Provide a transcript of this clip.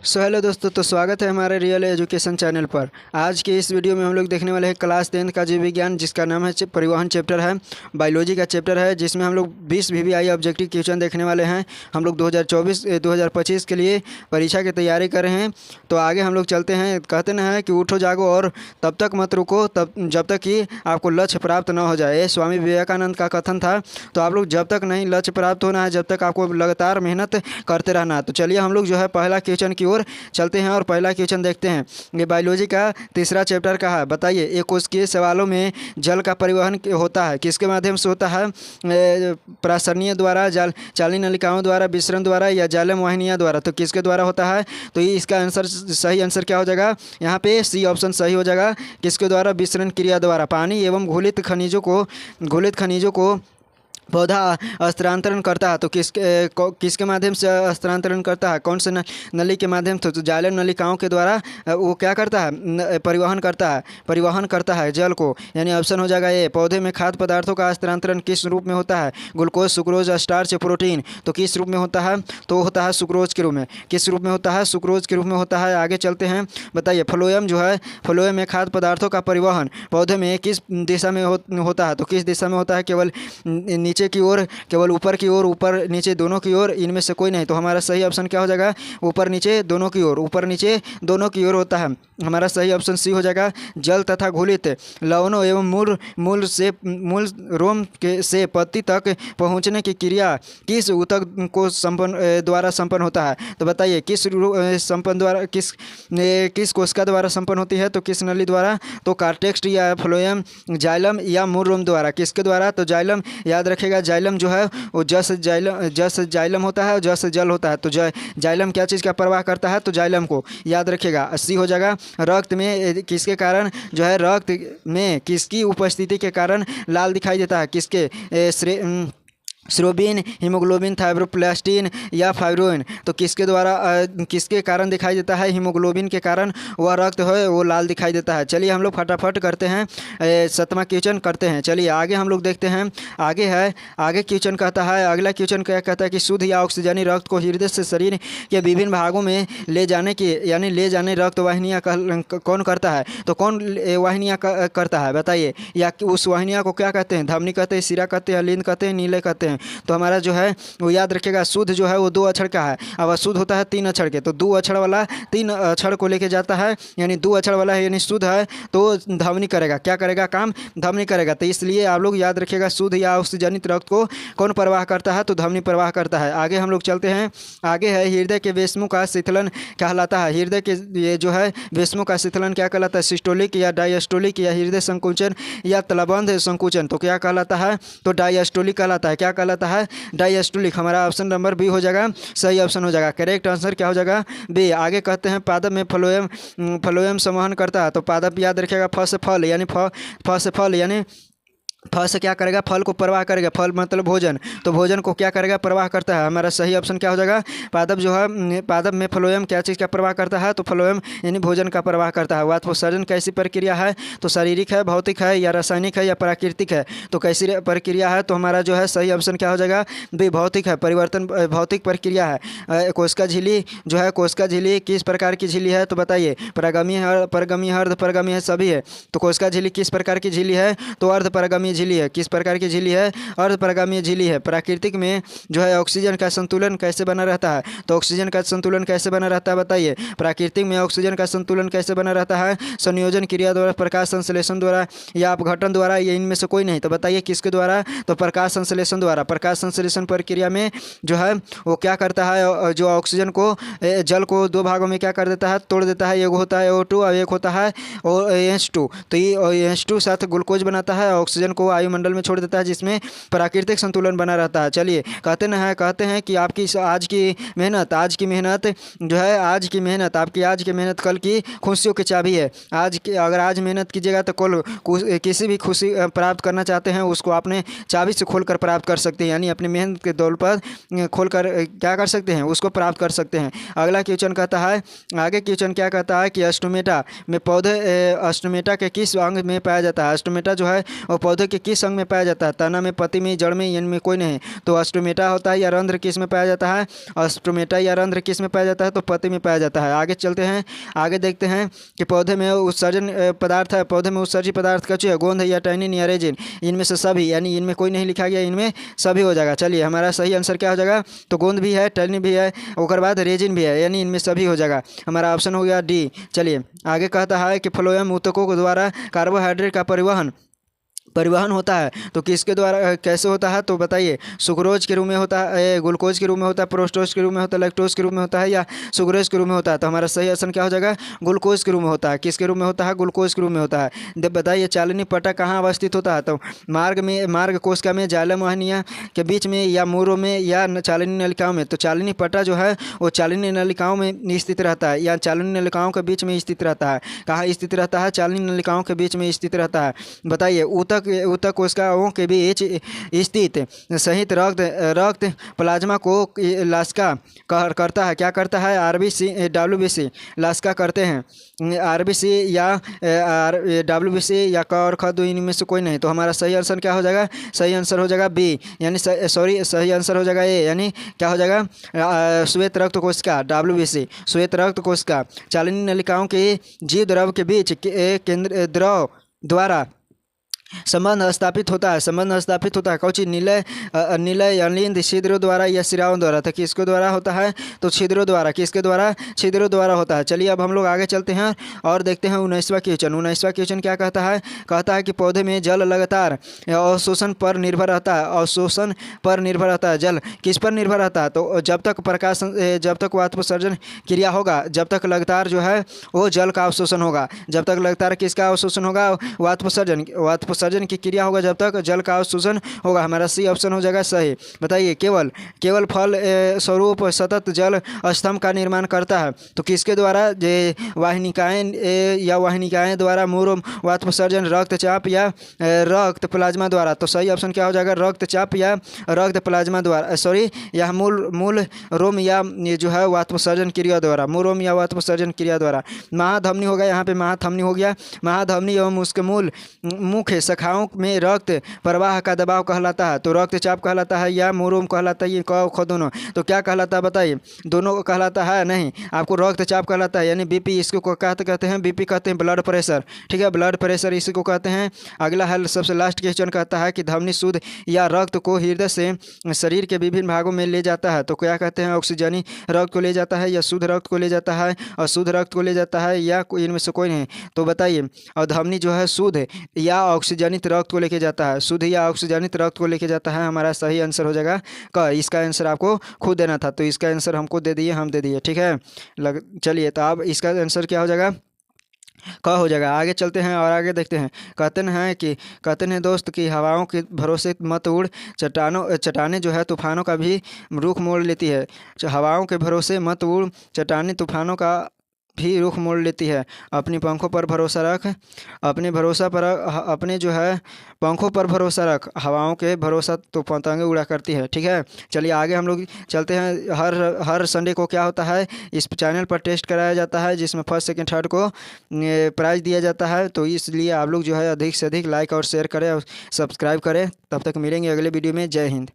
Hello दोस्तों, तो स्वागत है हमारे रियल एजुकेशन चैनल पर। आज के इस वीडियो में हम लोग देखने वाले हैं क्लास 10 का जीव विज्ञान, जिसका नाम है परिवहन चैप्टर है, बायोलॉजी का चैप्टर है, जिसमें हम लोग 20 वीवीआई ऑब्जेक्टिव क्वेश्चन देखने वाले हैं। हम लोग 2025 के लिए परीक्षा की तैयारी कर रहे हैं। तो आगे हम लोग चलते हैं। कहते ना है कि उठो जागो और तब तक मत रुको तब जब तक कि आपको लक्ष्य प्राप्त न हो जाए। ये स्वामी विवेकानंद का कथन था। तो आप लोग जब तक नहीं लक्ष्य प्राप्त होना है, जब तक आपको लगातार मेहनत करते रहना है। तो चलिए हम लोग जो है पहला क्वेश्चन की ओर चलते हैं और पहला क्वेश्चन देखते हैं। ये बायोलॉजी का तीसरा चैप्टर का है। बताइए, एक कोश के सवालों में जल का परिवहन होता है किसके माध्यम से होता है? प्रासरणीय द्वारा, चालनी नलिकाओं द्वारा, विसरण द्वारा या जालम वाहिनियां द्वारा। तो किसके द्वारा होता है? तो ये इसका आंसर, सही आंसर क्या हो जाएगा? यहाँ पे सी ऑप्शन सही हो जाएगा। किसके द्वारा? विसरण क्रिया द्वारा। पानी एवं घुलित खनिजों को पौधा स्थानांतरण करता है। तो किसके माध्यम से स्थानांतरण करता है? कौन से नली के माध्यम से? तो जालम नलिकाओं के द्वारा वो क्या करता है? परिवहन करता है जल को। यानी ऑप्शन हो जाएगा ए। पौधे में खाद्य पदार्थों का स्थानांतरण किस रूप में होता है? Glucose, sucrose, starch, protein. तो किस रूप में होता है? तो होता है सुक्रोज के रूप में। किस रूप में होता है? सुक्रोज के रूप में होता है। आगे चलते हैं। बताइए, फ्लोएम जो है, फ्लोएम में खाद्य पदार्थों का परिवहन पौधे में किस दिशा में होता है? तो किस दिशा में होता है? केवल नीचे की ओर, केवल ऊपर की ओर, ऊपर नीचे दोनों की ओर, इनमें से कोई नहीं। तो हमारा सही ऑप्शन क्या हो जाएगा? ऊपर नीचे दोनों की ओर। ऊपर नीचे दोनों की ओर होता है। हमारा सही ऑप्शन सी हो जाएगा। जल तथा घुलित लवणों एवं मूल रोम से पत्ती तक पहुंचने की क्रिया किस ऊतक को द्वारा संपन्न होता है? तो बताइए, किस कोशिका द्वारा संपन्न होती है? तो किस नली द्वारा? तो कार्टेक्स या फ्लोएम, जाइलम या मूल रोम द्वारा। किसके द्वारा? तो जाइलम। याद रखेगा, जाइलम जो है वो जस जाइलम होता है, जस जल होता है। तो जाइलम क्या चीज़ का प्रवाह करता है? तो जाइलम को। याद रखेगा, 80 हो जाएगा। रक्त में किसके कारण जो है, रक्त में किसकी उपस्थिति के कारण लाल दिखाई देता है? किसके? स्रोबिन, हीमोग्लोबिन, थाइरोप्लास्टिन या फाइब्रोइन। तो किसके द्वारा, किसके कारण दिखाई देता है? हीमोग्लोबिन के कारण वह रक्त है वो लाल दिखाई देता है। चलिए हम लोग फटाफट करते हैं, 7वां क्वेश्चन करते हैं। चलिए आगे हम लोग देखते हैं। आगे क्वेश्चन कहता है, अगला क्वेश्चन क्या कहता है कि शुद्ध या ऑक्सीजनी रक्त को हृदय से शरीर के विभिन्न भागों में ले जाने रक्त वाहिनियाँ कौन करता है? तो कौन वाहिनियाँ करता है? बताइए। या उस वाहिनियाँ को क्या कहते हैं? धमनी कहते हैं, सिरा कहते हैं, लिंद कहते हैं, नीले कहते हैं। तो हमारा जो है वो याद रखेगा, शुद्ध जो है वो 2 अक्षर का है। अब अशुद्ध होता है 3 अक्षर के। तो 2 अक्षर वाला 3 अक्षर को लेके जाता है, यानी 2 अक्षर वाला है, यानी शुद्ध है तो ध्वनि करेगा। क्या करेगा? काम ध्वनि करेगा। तो इसलिए आप लोग याद रखिएगा, शुद्ध या ऑक्सीजनित रक्त को कौन प्रवाह करता है? तो ध्वनि प्रवाह करता है। आगे हम लोग चलते हैं। आगे है, हृदय के वेश्मों का शीतलन कहलाता है। हृदय के ये जो है वेश्मों का शीतलन क्या कहलाता है? सिस्टोलिक या डायस्टोलिक या हृदय संकुचन या तलबंध संकुचन। तो क्या कहलाता है? तो डायस्टोलिक कहलाता है। क्या कहलाता है? डायस्टोलिक। हमारा ऑप्शन नंबर बी हो जाएगा, सही ऑप्शन हो जाएगा। करेक्ट आंसर क्या हो जाएगा? बी। आगे कहते हैं, पादप में फ्लोएम संवहन करता है। तो पादप याद रखिएगा, फ से फल, यानी यानी फल से क्या करेगा? फल को प्रवाह करेगा। फल मतलब भोजन। तो भोजन को क्या करेगा? प्रवाह करता है। हमारा सही ऑप्शन क्या हो जाएगा? पादप जो है, पादप में फ्लोएम क्या चीज़ का प्रवाह करता है? तो फ्लोएम यानी भोजन का प्रवाह करता है। वाष्पोत्सर्जन कैसी प्रक्रिया है? तो शारीरिक है, भौतिक है या रासायनिक है या प्राकृतिक है? तो कैसी प्रक्रिया है? तो हमारा जो है सही ऑप्शन क्या हो जाएगा? बी, भौतिक है। परिवर्तन भौतिक प्रक्रिया है। कोशिका झिल्ली जो है, कोशिका झिल्ली किस प्रकार की झिल्ली है? तो बताइए। परगामी है, परगामी है, अर्धपरगामी है, सभी है। तो कोशिका झिल्ली किस प्रकार की झिल्ली है? तो अर्धपरगामी झिल्ली है। किस प्रकार की झिल्ली है? अर्धपरागमीय झिल्ली है। प्राकृतिक में जो है ऑक्सीजन का संतुलन कैसे बना रहता है? तो ऑक्सीजन का संतुलन कैसे बना रहता है? बताइए। प्राकृतिक में ऑक्सीजन का संतुलन कैसे बना रहता है? संयोजन क्रिया द्वारा, प्रकाश संश्लेषण द्वारा या अपघटन द्वारा, या इनमें से कोई नहीं। तो बताइए किसके द्वारा? तो प्रकाश संश्लेषण द्वारा। प्रकाश संश्लेषण प्रक्रिया में जो है वो क्या करता है? जो ऑक्सीजन को, जल को 2 भागों में क्या कर देता है? तोड़ देता है। एक होता है O2 और एक होता है OH2। तो ये OH2 साथ ग्लूकोज बनाता है, ऑक्सीजन को वायुमंडल में छोड़ देता है, जिसमें प्राकृतिक संतुलन बना रहता है। चलिए कहते हैं कि आपकी आज की मेहनत आपकी आज की मेहनत कल की खुशियों की चाबी है। अगर आज मेहनत कीजिएगा तो कल किसी भी खुशी प्राप्त करना चाहते हैं उसको आपने चाबी से खोलकर प्राप्त कर सकते हैं। यानी अपनी मेहनत के दौर पर खोलकर क्या कर सकते हैं? उसको प्राप्त कर सकते हैं। अगला क्वेश्चन कहता है, आगे क्वेश्चन क्या कहता है कि अस्टोमेटा में पौधे, अस्टोमेटा के किस अंग में पाया जाता है? अस्टोमेटा जो है वो पौधे के किस अंग में पाया जाता है? तना में, पत्ती में, जड़ में, इनमें कोई नहीं। तो अस्टोमेटा होता है या रंध्र किस में पाया जाता है? अस्टोमेटा या रंध्र किस में पाया जाता है? तो पत्ती में पाया जाता है। आगे चलते हैं, आगे देखते हैं कि पौधे में उत्सर्जन पदार्थ है, पौधे में उत्सर्जित पदार्थ कचु है, गोंद है या टैनिन या रेजिन? इनमें से सभी, यानी इनमें कोई नहीं लिखा गया, इनमें सभी हो जाएगा। चलिए हमारा सही आंसर क्या हो जाएगा? तो गोंद भी है, टैनिन भी है, उसके बाद रेजिन भी है, यानी इनमें सभी हो जाएगा। हमारा ऑप्शन हो गया डी। चलिए आगे कहता है कि फ्लोएम ऊतकों के द्वारा कार्बोहाइड्रेट का परिवहन होता है, तो किसके द्वारा, कैसे होता है? तो बताइए। सुक्रोज के रूप में होता है, ग्लूकोज के रूप में होता है, प्रोस्टोज के रूप में होता है, लैक्टोज के रूप में होता है, या सुक्रोज के रूप में होता है? तो हमारा सही ऑप्शन क्या हो जाएगा? ग्लूकोज के रूप में होता है। किसके रूप में होता है? ग्लूकोज के रूप में होता है। बताइए चालिनी पट्टा कहाँ अवस्थित होता है? तो मार्ग कोशिका में, जाइलम वाहिनियाँ के बीच में, या मूरों में, या चालिनी नलिकाओं में? तो चालिनी पट्टा जो है वो चालिनी नलिकाओं में स्थित रहता है, या चालिनी नलिकाओं के बीच में स्थित रहता है। कहाँ स्थित रहता है? चालिनी नलिकाओं के बीच में स्थित रहता है। बताइए ऊतक कोशिकाओं के बीच स्थित संहित रक्त प्लाज्मा को लास्का करता है। क्या करता है? आरबीसी, डब्ल्यूबीसी लास्का करते हैं। आरबीसी या डब्ल्यूबीसी या क और ख, दो इनमें से कोई नहीं। तो हमारा सही आंसर क्या हो जाएगा? सही आंसर हो जाएगा बी, यानी सही आंसर हो जाएगा ए, यानी क्या हो जाएगा? श्वेत रक्त कोशिका, डब्ल्यूबीसी श्वेत रक्त कोशिका चालिनी नलिकाओं के जीव द्रव के बीच केंद्र द्रव द्वारा संबंध स्थापित होता है। कौची? निलय अलिंद छिद्रों द्वारा या सिराओं द्वारा? तो किसके द्वारा होता है? तो छिद्रों द्वारा। किसके द्वारा? छिद्रों द्वारा होता है। चलिए अब हम लोग आगे चलते हैं और देखते हैं 19वां क्वेश्चन। 19वां क्वेश्चन क्या कहता है? कहता है कि पौधे में जल लगातार अवशोषण पर निर्भर रहता है। जल किस पर निर्भर रहता है? तो जब तक वाष्पोत्सर्जन क्रिया होगा, जब तक लगातार जो है वो जल का अवशोषण होगा। जब तक लगातार किसका अवशोषण होगा? वाष्पोत्सर्जन की क्रिया होगा, जब तक जल का अवशोषण होगा। हमारा सी ऑप्शन हो जाएगा सही। बताइए केवल फल स्वरूप सतत जल स्तंभ का निर्माण करता है, तो किसके द्वारा? वाहिनिकाएं द्वारा, मूल वाष्पोत्सर्जन, रक्तचाप या रक्त प्लाज्मा द्वारा? तो सही ऑप्शन क्या हो जाएगा? रक्तचाप या रक्त प्लाज्मा द्वारा, या मूल रोम या जो है वाष्पोत्सर्जन क्रिया द्वारा, मूल रोम या वाष्पोत्सर्जन क्रिया द्वारा। महाधमनी होगा, यहाँ पे महाधमनी हो गया। महाधमनी एवं उसके मुख्य शाखाओं में रक्त प्रवाह का दबाव कहलाता है, तो रक्तचाप कहलाता है या मूरोम कहलाता है? ये क दोनों। तो क्या कहलाता है बताइए? दोनों कहलाता है? नहीं, आपको रक्तचाप कहलाता है, यानी बीपी इसको कहते हैं। बीपी कहते हैं ब्लड प्रेशर, ठीक है, ब्लड प्रेशर इसी को कहते हैं। अगला है सबसे लास्ट क्वेश्चन, कहता है कि धमनी शुद्ध या रक्त को हृदय से शरीर के विभिन्न भागों में ले जाता है, तो क्या कहते हैं? ऑक्सीजनी रक्त को ले जाता है, या शुद्ध रक्त को ले जाता है, और शुद्ध रक्त को ले जाता है, या इनमें से कोई नहीं? तो बताइए। और धमनी जो है शुद्ध या ऑक्सीजनित रक्त को लेके जाता है, शुद्ध या ऑक्सीजनित रक्त को लेके जाता है। हमारा सही आंसर हो जाएगा क। इसका आंसर आपको खुद देना था, तो इसका आंसर हमको दे दिए, हम दे दिए, ठीक है। चलिए तो अब इसका आंसर क्या हो जाएगा? क हो जाएगा। आगे चलते हैं और आगे देखते हैं। कहते हैं दोस्त कि हवाओं के भरोसे मत उड़, चट्टानें जो है तूफानों का भी रुख मोड़ लेती है। हवाओं के भरोसे मत उड़, चट्टानें तूफानों का भी रुख मोड़ लेती है। अपने पंखों पर भरोसा रख, अपने जो है पंखों पर भरोसा रख, हवाओं के भरोसा तो पतंगे उड़ा करती है, ठीक है। चलिए आगे हम लोग चलते हैं। हर संडे को क्या होता है? इस चैनल पर टेस्ट कराया जाता है, जिसमें फर्स्ट सेकंड थर्ड को प्राइज़ दिया जाता है। तो इसलिए आप लोग जो है अधिक से अधिक लाइक और शेयर करें और सब्सक्राइब करें। तब तक मिलेंगे अगले वीडियो में। जय हिंद।